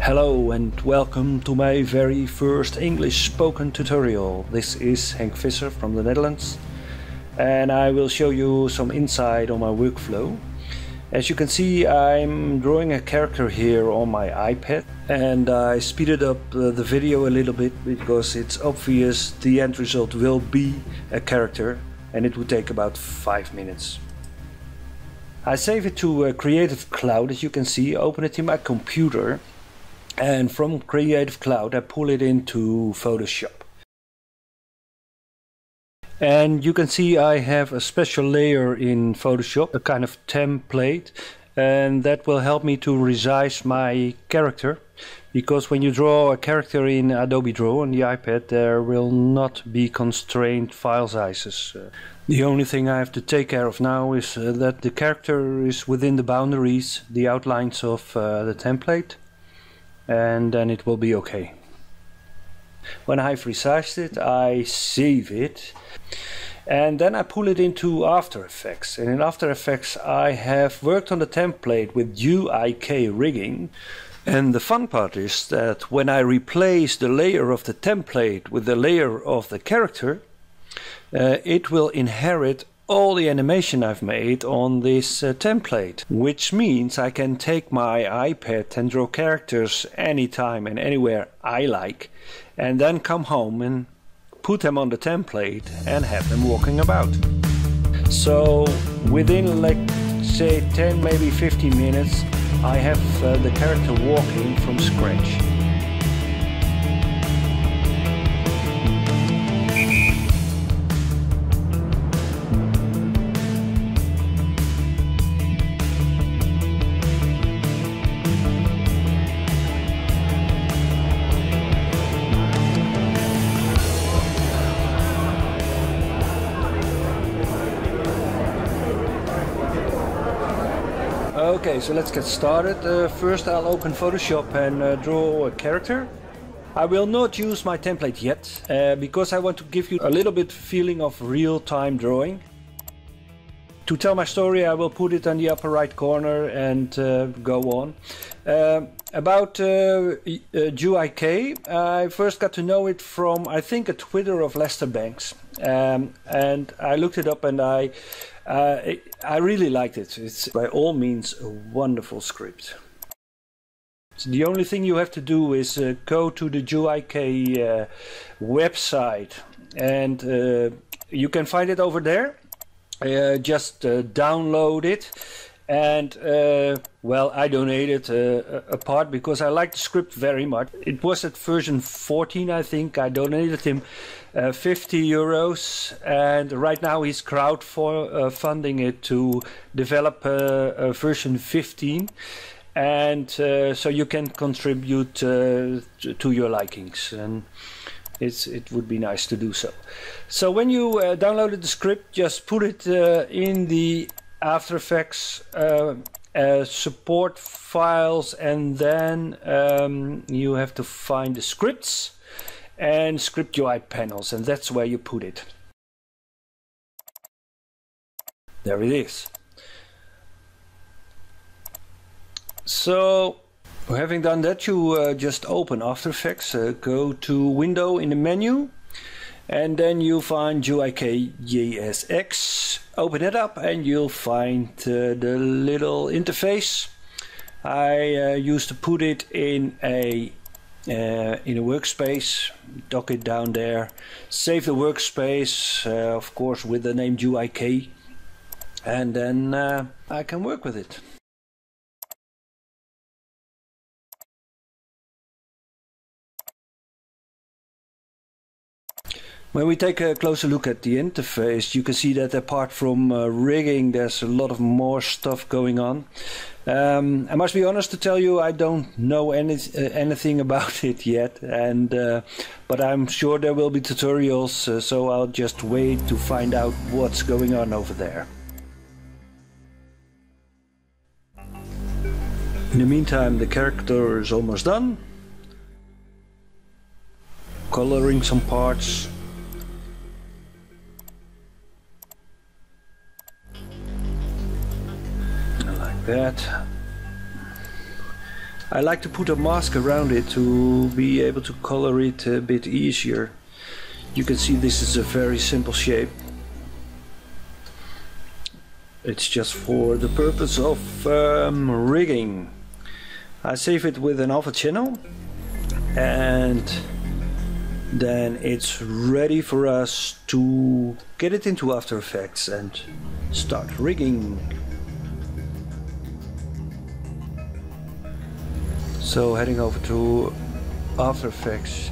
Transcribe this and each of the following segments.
Hello and welcome to my very first English spoken tutorial. This is Henk Visser from the Netherlands and I will show you some insight on my workflow. As you can see, I'm drawing a character here on my iPad and I speeded up the video a little bit because it's obvious the end result will be a character and it would take about 5 minutes. I save it to Creative Cloud, as you can see, open it in my computer, and from Creative Cloud I pull it into Photoshop. And you can see I have a special layer in Photoshop, a kind of template, and that will help me to resize my character, because when you draw a character in Adobe Draw on the iPad there will not be constrained file sizes. The only thing I have to take care of now is that the character is within the boundaries, the outlines of the template, and then it will be okay. When I've resized it, I save it and then I pull it into After Effects. And in After Effects I have worked on the template with DuIK-Rigging. And the fun part is that when I replace the layer of the template with the layer of the character, it will inherit all the animation I've made on this template, which means I can take my iPad and draw characters anytime and anywhere I like, and then come home and put them on the template and have them walking about. So within, like, say 10, maybe 15 minutes, I have the character walking from scratch. Okay, so let's get started. First I'll open Photoshop and draw a character. I will not use my template yet, because I want to give you a little bit feeling of real-time drawing. To tell my story I will put it on the upper right corner and go on. About DuIK, I first got to know it from, I think, a Twitter of Lester Banks. And I looked it up and I really liked it. It's by all means a wonderful script. So the only thing you have to do is go to the DuIK website, and you can find it over there. Just download it, and well, I donated a part because I like the script very much. It was at version 14, I think. I donated him 50 euros, and right now he's crowdfunding it to develop version 15, and so you can contribute to your likings, and it would be nice to do so. So when you downloaded the script, just put it in the After Effects support files, and then you have to find the scripts and script UI panels, and that's where you put it. There it is. So having done that, you just open After Effects, go to Window in the menu, and then you find DuIK-JSX. Open it up and you'll find the little interface. I used to put it in a workspace, dock it down there, save the workspace, of course with the name DuIK, and then I can work with it. When we take a closer look at the interface, you can see that apart from rigging, there's a lot of more stuff going on. I must be honest to tell you, I don't know anything about it yet, and but I'm sure there will be tutorials, so I'll just wait to find out what's going on over there. In the meantime, the character is almost done. Coloring some parts. Like that. I like to put a mask around it to be able to color it a bit easier. You can see this is a very simple shape. It's just for the purpose of rigging. I save it with an alpha channel and then it's ready for us to get it into After Effects and start rigging. So heading over to After Effects,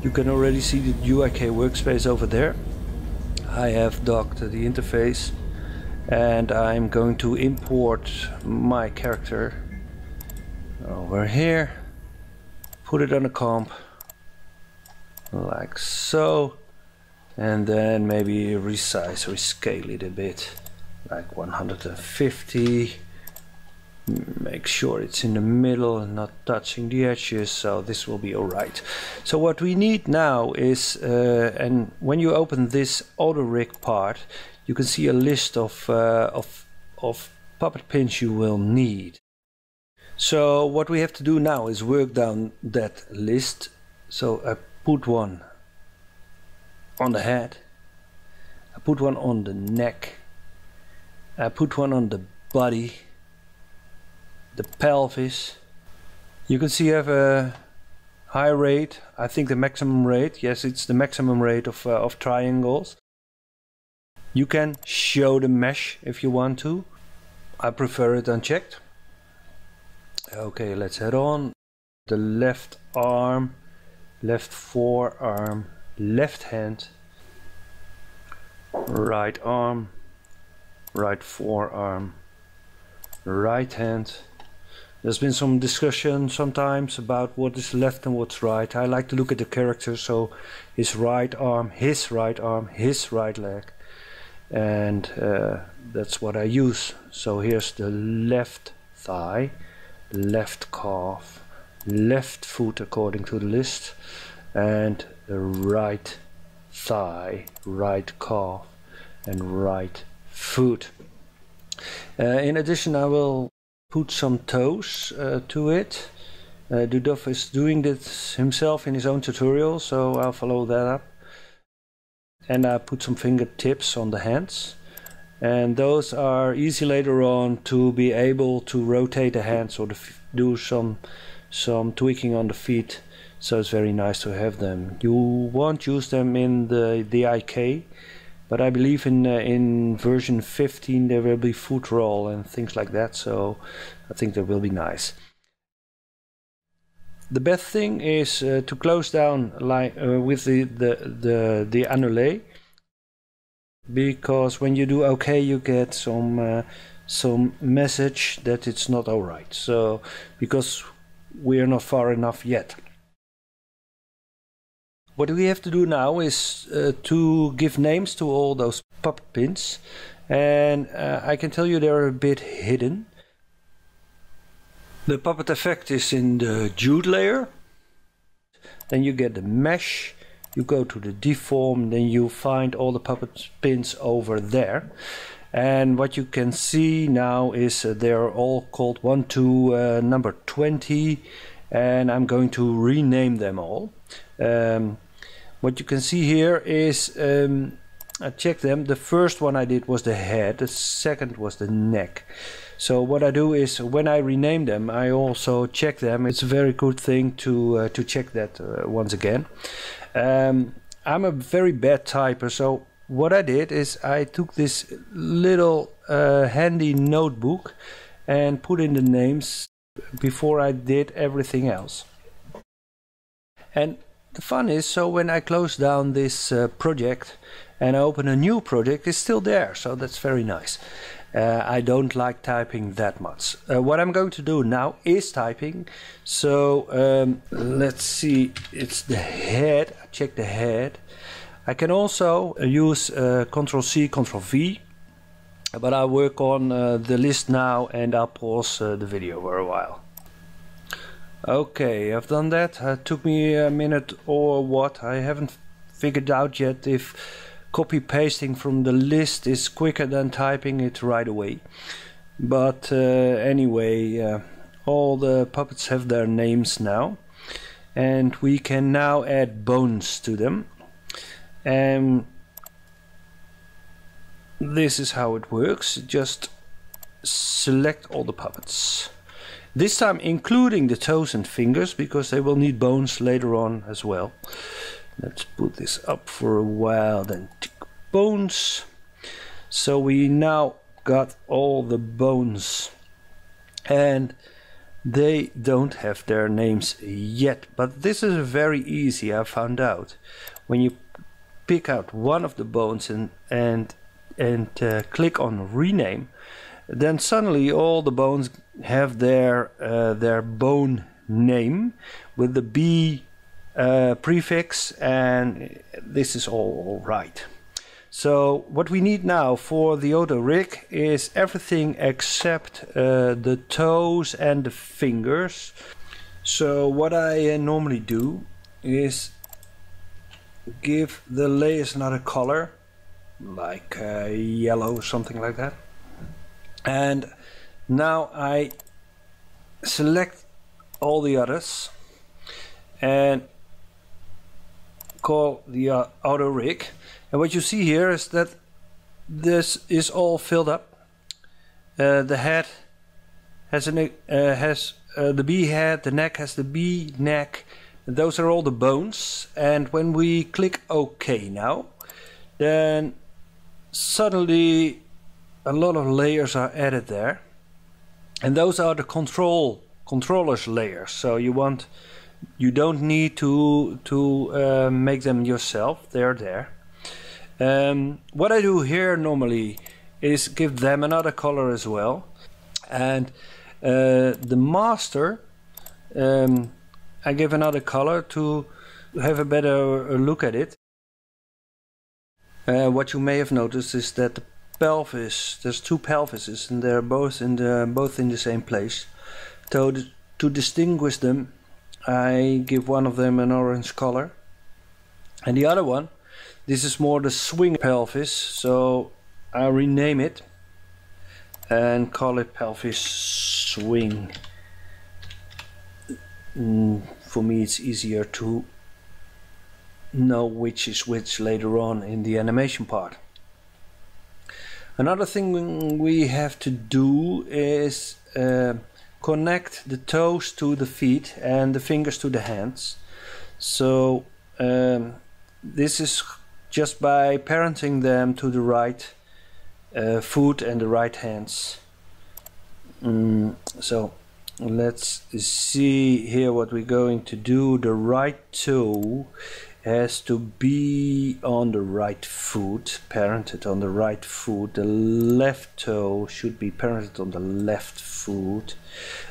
you can already see the DuIK workspace over there. I have docked the interface and I'm going to import my character over here, put it on a comp like so, and then maybe resize, rescale it a bit, like 150. Make sure it's in the middle and not touching the edges, so this will be alright. So what we need now is, and when you open this auto rig part, you can see a list of puppet pins you will need. So what we have to do now is work down that list. So I put one on the head, I put one on the neck, I put one on the body, the pelvis. You can see I have a high rate, I think the maximum rate, yes, it's the maximum rate of triangles. You can show the mesh if you want to. I prefer it unchecked. Okay, let's head on. The left arm, left forearm, left hand, right arm, right forearm, right hand. There's been some discussion sometimes about what is left and what's right. I like to look at the character, so his right arm, his right leg, and that's what I use. So here's the left thigh, left calf, left foot according to the list, and the right thigh, right calf, and right foot. In addition, I will put some toes to it. DuIK is doing this himself in his own tutorial, so I'll follow that up. And I put some fingertips on the hands, and those are easy later on to be able to rotate the hands or do some tweaking on the feet. So it's very nice to have them. You won't use them in the DuIK, but I believe in version 15 there will be foot roll and things like that, so I think that will be nice. The best thing is to close down with the annulé, because when you do OK you get some message that it's not alright. So because we are not far enough yet. What we have to do now is to give names to all those puppet pins, and I can tell you they're a bit hidden. The puppet effect is in the Jude layer. Then you get the mesh, you go to the deform, then you find all the puppet pins over there. And what you can see now is they're all called 1 to number 20, and I'm going to rename them all. What you can see here is I checked them. The first one I did was the head, the second was the neck. So what I do is when I rename them, I also check them. It's a very good thing to check that once again. I'm a very bad typer, so what I did is I took this little handy notebook and put in the names before I did everything else. And the fun is, so when I close down this project and I open a new project, it's still there, so that's very nice. I don't like typing that much. What I'm going to do now is typing. So let's see, it's the head. I check the head. I can also use Ctrl+C, Ctrl+V, but I'll work on the list now and I'll pause the video for a while. Okay, I've done that. It took me a minute or what. I haven't figured out yet if copy pasting from the list is quicker than typing it right away. But anyway, all the puppets have their names now, and we can now add bones to them. And this is how it works. Just select all the puppets. This time including the toes and fingers, because they will need bones later on as well. Let's put this up for a while, then tick bones. So we now got all the bones, and they don't have their names yet, but this is very easy. I found out when you pick out one of the bones and click on rename, then suddenly all the bones have their bone name with the B prefix, and this is all right. So what we need now for the auto rig is everything except the toes and the fingers. So what I normally do is give the layers another color, like yellow or something like that. And now I select all the others and call the auto rig. And what you see here is that this is all filled up. The head has the bee head, the neck has the bee neck. Those are all the bones. And when we click OK now, then suddenly a lot of layers are added there. And those are the controller's layers. So you don't need to make them yourself. They're there. What I do here normally is give them another color as well, and the master I give another color to have a better look at it. What you may have noticed is that the pelvis, there's two pelvises and they're both in the same place. So to distinguish them, I give one of them an orange color, and the other one, this is more the swing pelvis, so I rename it and call it pelvis swing. For me it's easier to know which is which later on in the animation part. Another thing we have to do is connect the toes to the feet and the fingers to the hands. So this is just by parenting them to the right foot and the right hands. So let's see here what we're going to do. The right toe has to be on the right foot, parented on the right foot. The left toe should be parented on the left foot.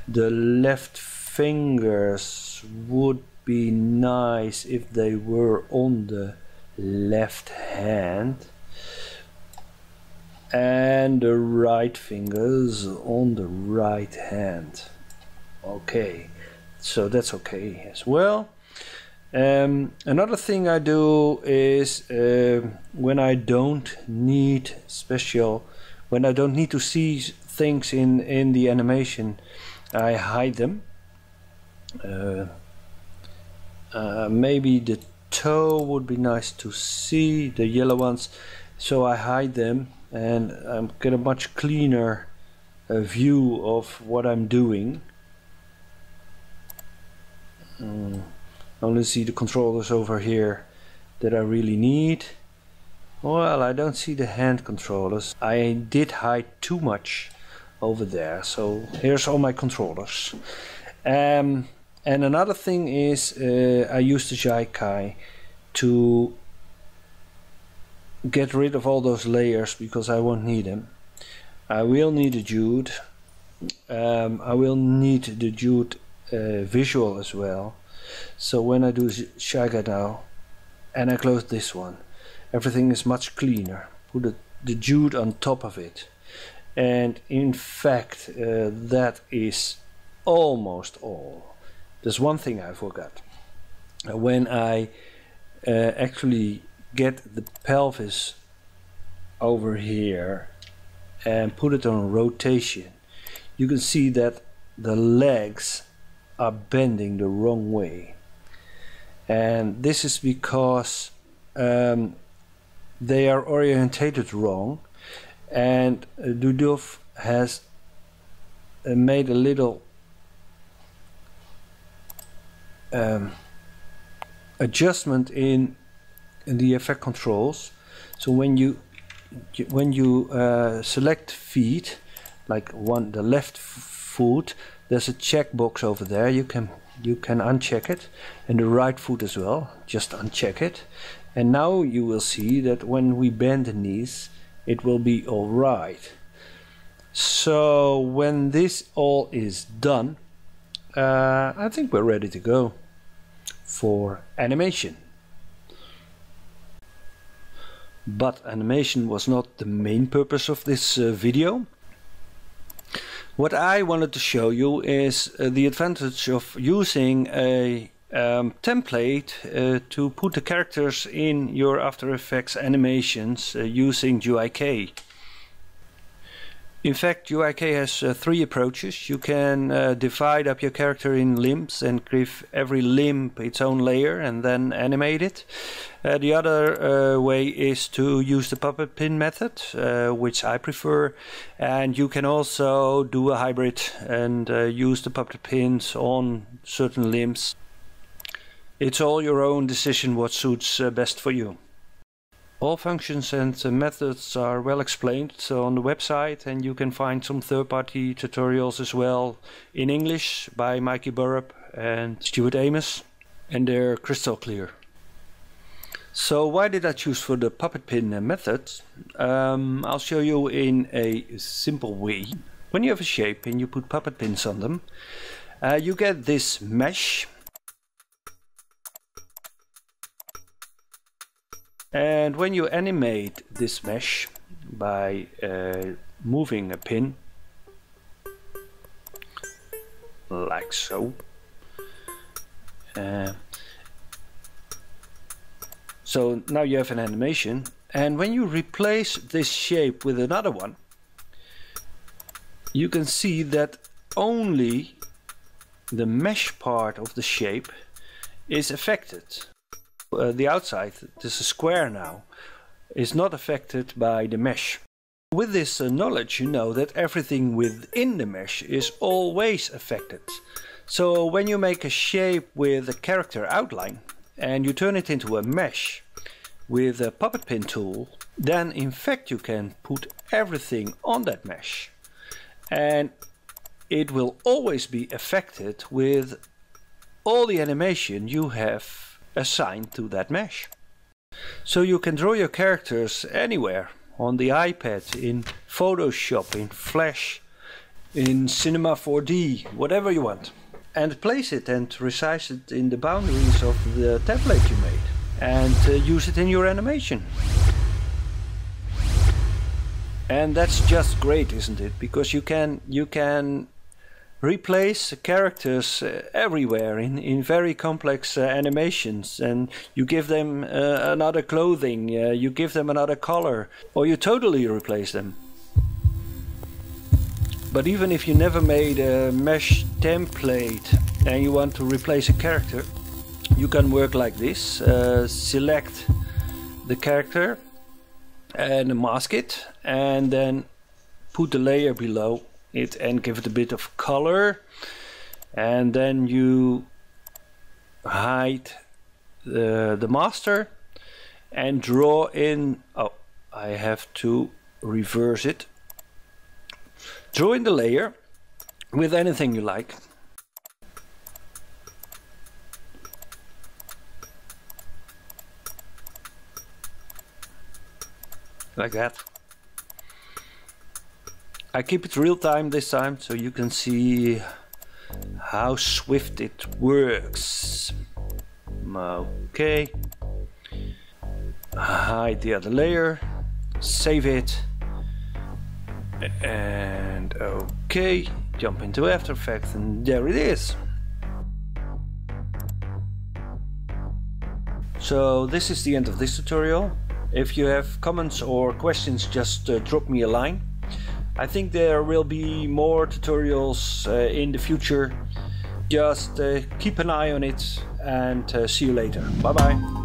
The left fingers would be nice if they were on the left hand, and the right fingers on the right hand. Okay, so that's okay as well. Another thing I do is when I don't need to see things in the animation, I hide them. Maybe the toe would be nice to see, the yellow ones, so I hide them and get a much cleaner view of what I'm doing. Only see the controllers over here that I really need. Well, I don't see the hand controllers. I did hide too much over there, so here's all my controllers. And another thing is I use the DuIK to get rid of all those layers because I won't need them. I will need a DuIK. I will need the DuIK visual as well. So when I do DuIK now and I close this one, everything is much cleaner. Put the DuIK on top of it, and in fact that is almost all. There's one thing I forgot. When I actually get the pelvis over here and put it on rotation, you can see that the legs are bending the wrong way, and this is because they are orientated wrong, and DuIK has made a little adjustment in the effect controls. So when you select feet, like the left foot, there's a checkbox over there. You can uncheck it, and the right foot as well. Just uncheck it, and now you will see that when we bend the knees, it will be all right. So when this all is done, I think we're ready to go for animation. But animation was not the main purpose of this video. What I wanted to show you is the advantage of using a template to put the characters in your After Effects animations using DuIK. In fact, DuIK has 3 approaches. You can divide up your character in limbs and give every limb its own layer and then animate it. The other way is to use the puppet pin method, which I prefer, and you can also do a hybrid and use the puppet pins on certain limbs. It's all your own decision what suits best for you. All functions and methods are well explained on the website, and you can find some third-party tutorials as well in English by Mikey Burrup and Stuart Amos, and they're crystal clear. So why did I choose for the puppet pin method? I'll show you in a simple way. When you have a shape and you put puppet pins on them, you get this mesh. And when you animate this mesh by moving a pin, like so, so now you have an animation, and when you replace this shape with another one, you can see that only the mesh part of the shape is affected. The outside, this is square now, is not affected by the mesh. With this knowledge, you know that everything within the mesh is always affected. So when you make a shape with a character outline and you turn it into a mesh with a puppet pin tool, then in fact you can put everything on that mesh, and it will always be affected with all the animation you have assigned to that mesh. So you can draw your characters anywhere, on the iPad, in Photoshop, in Flash, in Cinema 4D, whatever you want, and place it and resize it in the boundaries of the template you made, and use it in your animation. And that's just great, isn't it? Because you can replace characters everywhere in very complex animations, and you give them another clothing, you give them another color, or you totally replace them. But even if you never made a mesh template and you want to replace a character, you can work like this. Select the character and mask it, and then put the layer below it and give it a bit of color, and then you hide the master and draw in, oh, I have to reverse it, draw in the layer with anything you like. Like that. I keep it real time this time, so you can see how swift it works. Okay. Hide the other layer, save it, and okay, jump into After Effects, and there it is. So this is the end of this tutorial. If you have comments or questions, just drop me a line. I think there will be more tutorials in the future. Just keep an eye on it, and see you later. Bye bye.